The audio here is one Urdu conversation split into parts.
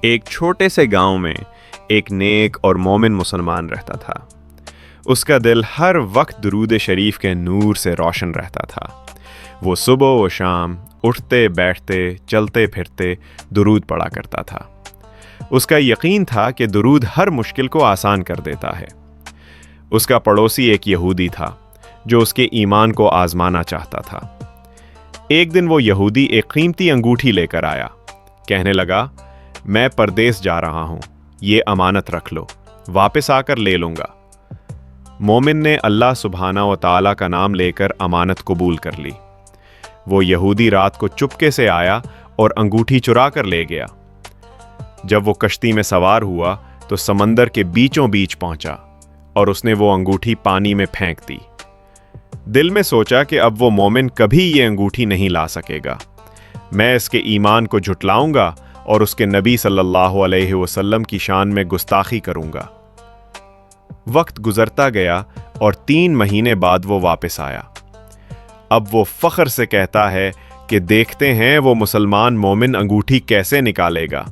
ایک چھوٹے سے گاؤں میں ایک نیک اور مومن مسلمان رہتا تھا۔ اس کا دل ہر وقت درود شریف کے نور سے روشن رہتا تھا۔ وہ صبح و شام اٹھتے بیٹھتے چلتے پھرتے درود پڑھا کرتا تھا۔ اس کا یقین تھا کہ درود ہر مشکل کو آسان کر دیتا ہے۔ اس کا پڑوسی ایک یہودی تھا جو اس کے ایمان کو آزمانا چاہتا تھا۔ ایک دن وہ یہودی ایک قیمتی انگوٹھی لے کر آیا۔ کہنے لگا، میں پردیس جا رہا ہوں، یہ امانت رکھ لو، واپس آ کر لے لوں گا۔ مومن نے اللہ سبحانہ و تعالیٰ کا نام لے کر امانت قبول کر لی۔ وہ یہودی رات کو چپکے سے آیا اور انگوٹھی چرا کر لے گیا۔ جب وہ کشتی میں سوار ہوا تو سمندر کے بیچوں بیچ پہنچا اور اس نے وہ انگوٹھی پانی میں پھینک دی۔ دل میں سوچا کہ اب وہ مومن کبھی یہ انگوٹھی نہیں لا سکے گا۔ میں اس کے ایمان کو جھٹلاؤں گا اور اس کے نبی صلی اللہ علیہ وسلم کی شان میں گستاخی کروں گا۔ وقت گزرتا گیا اور 3 مہینے بعد وہ واپس آیا۔ اب وہ فخر سے کہتا ہے کہ دیکھتے ہیں وہ مسلمان مومن انگوٹھی کیسے نکالے گا۔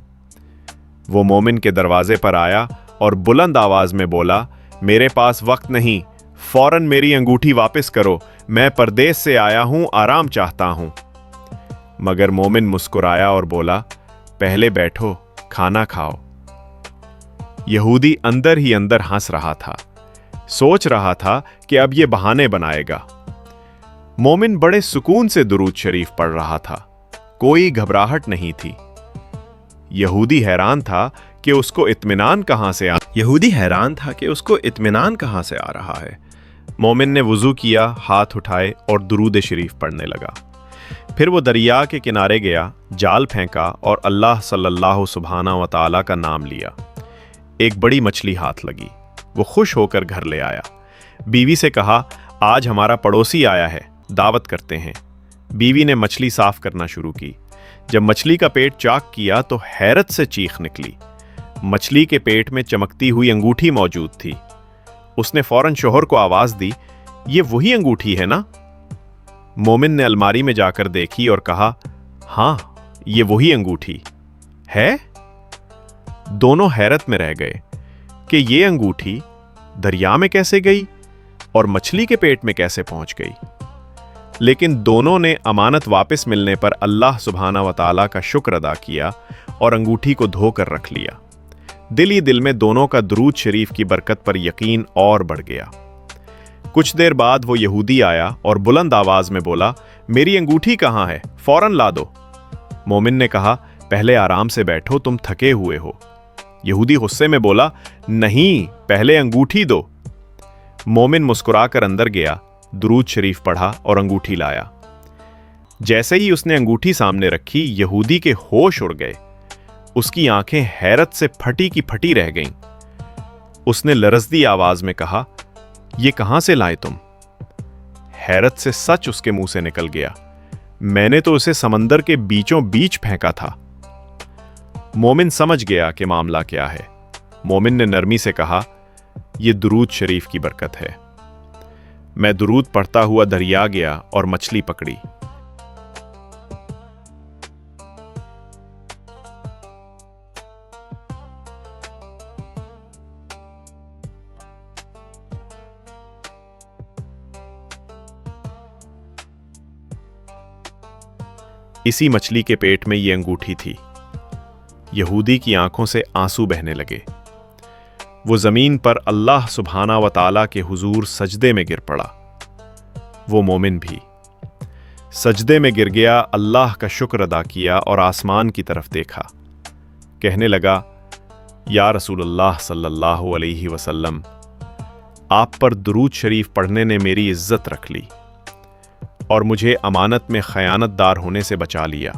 وہ مومن کے دروازے پر آیا اور بلند آواز میں بولا، میرے پاس وقت نہیں، فوراً میری انگوٹھی واپس کرو، میں پردیس سے آیا ہوں، آرام چاہتا ہوں۔ مگر مومن مسکرایا اور بولا، پہلے بیٹھو، کھانا کھاؤ۔ یہودی اندر ہی اندر ہنس رہا تھا، سوچ رہا تھا کہ اب یہ بہانے بنائے گا۔ مومن بڑے سکون سے درود شریف پڑھ رہا تھا، کوئی گھبراہٹ نہیں تھی۔ یہودی حیران تھا کہ اس کو اطمینان کہاں سے آ رہا ہے۔ مومن نے وضو کیا، ہاتھ اٹھائے اور درود شریف پڑھنے لگا۔ پھر وہ دریا کے کنارے گیا، جال پھینکا اور اللہ صلی اللہ سبحانہ و تعالیٰ کا نام لیا۔ ایک بڑی مچھلی ہاتھ لگی، وہ خوش ہو کر گھر لے آیا۔ بیوی سے کہا، آج ہمارا پڑوسی آیا ہے، دعوت کرتے ہیں۔ بیوی نے مچھلی صاف کرنا شروع کی۔ جب مچھلی کا پیٹ چاک کیا تو حیرت سے چیخ نکلی۔ مچھلی کے پیٹ میں چمکتی ہوئی انگوٹھی موجود تھی۔ اس نے فوراً شوہر کو آواز دی، یہ وہی انگوٹھی ہے نا؟ مومن نے الماری میں جا کر دیکھی اور کہا، ہاں، یہ وہی انگوٹھی ہے۔ دونوں حیرت میں رہ گئے کہ یہ انگوٹھی دریا میں کیسے گئی اور مچھلی کے پیٹ میں کیسے پہنچ گئی۔ لیکن دونوں نے امانت واپس ملنے پر اللہ سبحانہ و تعالیٰ کا شکر ادا کیا اور انگوٹھی کو دھو کر رکھ لیا۔ دل ہی دل میں دونوں کا درود شریف کی برکت پر یقین اور بڑھ گیا۔ کچھ دیر بعد وہ یہودی آیا اور بلند آواز میں بولا، میری انگوٹھی کہاں ہے؟ فوراً لا دو۔ مومن نے کہا، پہلے آرام سے بیٹھو، تم تھکے ہوئے ہو۔ یہودی غصے میں بولا، نہیں، پہلے انگوٹھی دو۔ مومن مسکرا کر اندر گیا، درود شریف پڑھا اور انگوٹھی لایا۔ جیسے ہی اس نے انگوٹھی سامنے رکھی، یہودی کے ہوش اڑ گئے۔ اس کی آنکھیں حیرت سے پھٹی کی پھٹی رہ گئیں۔ اس نے لرزتی آواز میں کہا، یہ کہاں سے لائے تم؟ حیرت سے سچ اس کے منہ سے نکل گیا، میں نے تو اسے سمندر کے بیچوں بیچ پھینکا تھا۔ مومن سمجھ گیا کہ معاملہ کیا ہے۔ مومن نے نرمی سے کہا، یہ درود شریف کی برکت ہے۔ میں درود پڑھتا ہوا دریا گیا اور مچھلی پکڑی۔ اسی مچھلی کے پیٹ میں یہ انگوٹھی تھی۔ یہودی کی آنکھوں سے آنسو بہنے لگے۔ وہ زمین پر اللہ سبحانہ و تعالیٰ کے حضور سجدے میں گر پڑا۔ وہ مومن بھی سجدے میں گر گیا، اللہ کا شکر ادا کیا اور آسمان کی طرف دیکھا۔ کہنے لگا، یا رسول اللہ صلی اللہ علیہ وسلم، آپ پر درود شریف پڑھنے نے میری عزت رکھ لی اور مجھے امانت میں خیانت دار ہونے سے بچا لیا۔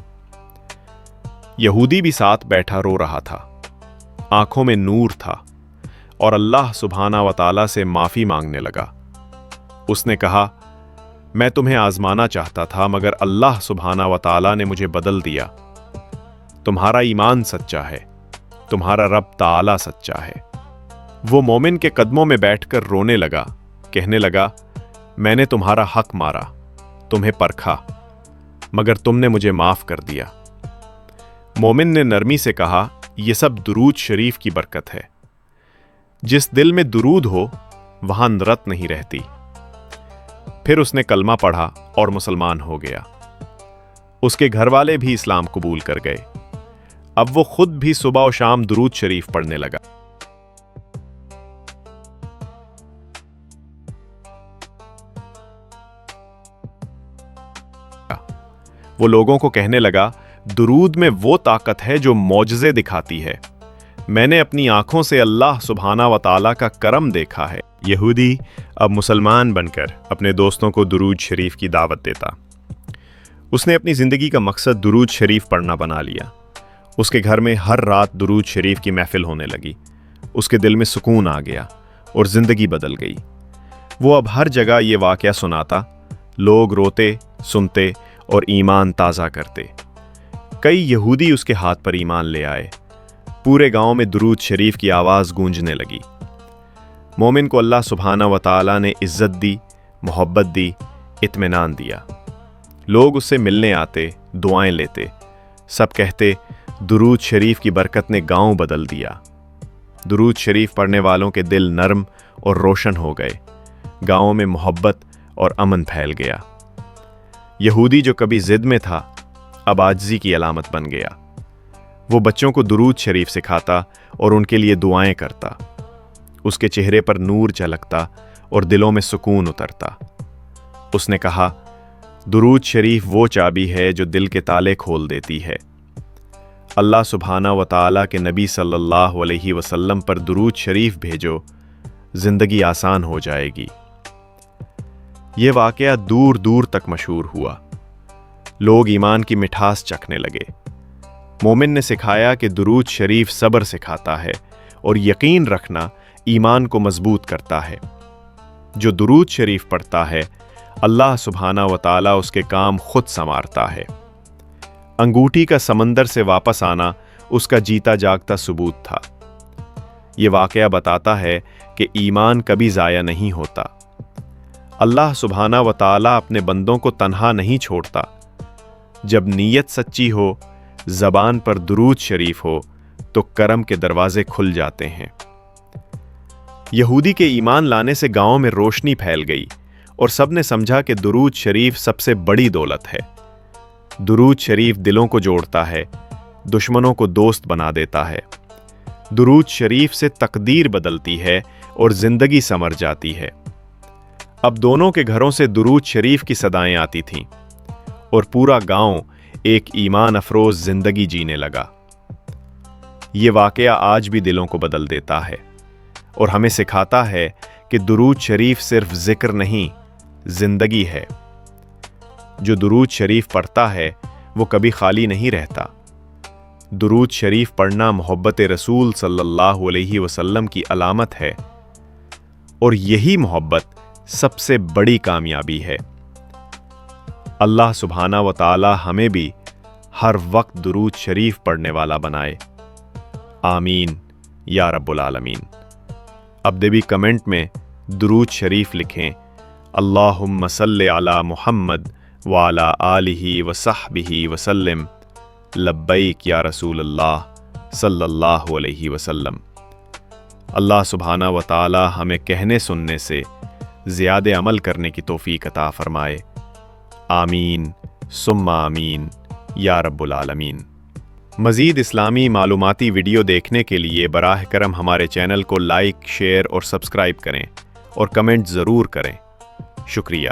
یہودی بھی ساتھ بیٹھا رو رہا تھا، آنکھوں میں نور تھا اور اللہ سبحانہ و تعالیٰ سے معافی مانگنے لگا۔ اس نے کہا، میں تمہیں آزمانا چاہتا تھا مگر اللہ سبحانہ و تعالیٰ نے مجھے بدل دیا۔ تمہارا ایمان سچا ہے، تمہارا رب تعالیٰ سچا ہے۔ وہ مومن کے قدموں میں بیٹھ کر رونے لگا، کہنے لگا، میں نے تمہارا حق مارا، تمہیں پرکھا، مگر تم نے مجھے معاف کر دیا۔ مومن نے نرمی سے کہا، یہ سب درود شریف کی برکت ہے۔ جس دل میں درود ہو وہاں نرت نہیں رہتی۔ پھر اس نے کلمہ پڑھا اور مسلمان ہو گیا۔ اس کے گھر والے بھی اسلام قبول کر گئے۔ اب وہ خود بھی صبح و شام درود شریف پڑھنے لگا۔ وہ لوگوں کو کہنے لگا، درود میں وہ طاقت ہے جو معجزے دکھاتی ہے۔ میں نے اپنی آنکھوں سے اللہ سبحانہ و تعالیٰ کا کرم دیکھا ہے۔ یہودی اب مسلمان بن کر اپنے دوستوں کو درود شریف کی دعوت دیتا۔ اس نے اپنی زندگی کا مقصد درود شریف پڑھنا بنا لیا۔ اس کے گھر میں ہر رات درود شریف کی محفل ہونے لگی۔ اس کے دل میں سکون آ گیا اور زندگی بدل گئی۔ وہ اب ہر جگہ یہ واقعہ سناتا، لوگ روتے، سنتے اور ایمان تازہ کرتے۔ کئی یہودی اس کے ہاتھ پر ایمان لے آئے۔ پورے گاؤں میں درود شریف کی آواز گونجنے لگی۔ مومن کو اللہ سبحانہ و تعالیٰ نے عزت دی، محبت دی، اطمینان دیا۔ لوگ اس سے ملنے آتے، دعائیں لیتے۔ سب کہتے، درود شریف کی برکت نے گاؤں بدل دیا۔ درود شریف پڑھنے والوں کے دل نرم اور روشن ہو گئے۔ گاؤں میں محبت اور امن پھیل گیا۔ یہودی جو کبھی ضد میں تھا، اب عاجزی کی علامت بن گیا۔ وہ بچوں کو درود شریف سکھاتا اور ان کے لیے دعائیں کرتا۔ اس کے چہرے پر نور جھلکتا اور دلوں میں سکون اترتا۔ اس نے کہا، درود شریف وہ چابی ہے جو دل کے تالے کھول دیتی ہے۔ اللہ سبحانہ و تعالیٰ کے نبی صلی اللہ علیہ وسلم پر درود شریف بھیجو، زندگی آسان ہو جائے گی۔ یہ واقعہ دور دور تک مشہور ہوا۔ لوگ ایمان کی مٹھاس چکھنے لگے۔ مومن نے سکھایا کہ درود شریف صبر سکھاتا ہے اور یقین رکھنا ایمان کو مضبوط کرتا ہے۔ جو درود شریف پڑھتا ہے، اللہ سبحانہ و تعالیٰ اس کے کام خود سنوارتا ہے۔ انگوٹھی کا سمندر سے واپس آنا اس کا جیتا جاگتا ثبوت تھا۔ یہ واقعہ بتاتا ہے کہ ایمان کبھی ضائع نہیں ہوتا۔ اللہ سبحانہ و تعالیٰ اپنے بندوں کو تنہا نہیں چھوڑتا۔ جب نیت سچی ہو، زبان پر درود شریف ہو، تو کرم کے دروازے کھل جاتے ہیں۔ یہودی کے ایمان لانے سے گاؤں میں روشنی پھیل گئی اور سب نے سمجھا کہ درود شریف سب سے بڑی دولت ہے۔ درود شریف دلوں کو جوڑتا ہے، دشمنوں کو دوست بنا دیتا ہے۔ درود شریف سے تقدیر بدلتی ہے اور زندگی سنور جاتی ہے۔ اب دونوں کے گھروں سے درود شریف کی صدائیں آتی تھیں اور پورا گاؤں ایک ایمان افروز زندگی جینے لگا۔ یہ واقعہ آج بھی دلوں کو بدل دیتا ہے اور ہمیں سکھاتا ہے کہ درود شریف صرف ذکر نہیں، زندگی ہے۔ جو درود شریف پڑھتا ہے وہ کبھی خالی نہیں رہتا۔ درود شریف پڑھنا محبت رسول صلی اللہ علیہ وسلم کی علامت ہے، اور یہی محبت سب سے بڑی کامیابی ہے۔ اللہ سبحانہ و تعالی ہمیں بھی ہر وقت درود شریف پڑھنے والا بنائے۔ آمین یا رب العالمین۔ اب بھی کمنٹ میں درود شریف لکھیں۔ اللہم صلی علی محمد وعلی آلہ وصحبہ وسلم۔ لبیک یا رسول اللہ صلی اللہ علیہ وسلم۔ اللہ سبحانہ و تعالی ہمیں کہنے سننے سے زیادہ عمل کرنے کی توفیق عطا فرمائے۔ آمین ثم آمین یا رب العالمین۔ مزید اسلامی معلوماتی ویڈیو دیکھنے کے لیے براہ کرم ہمارے چینل کو لائک، شیئر اور سبسکرائب کریں اور کمنٹ ضرور کریں۔ شکریہ۔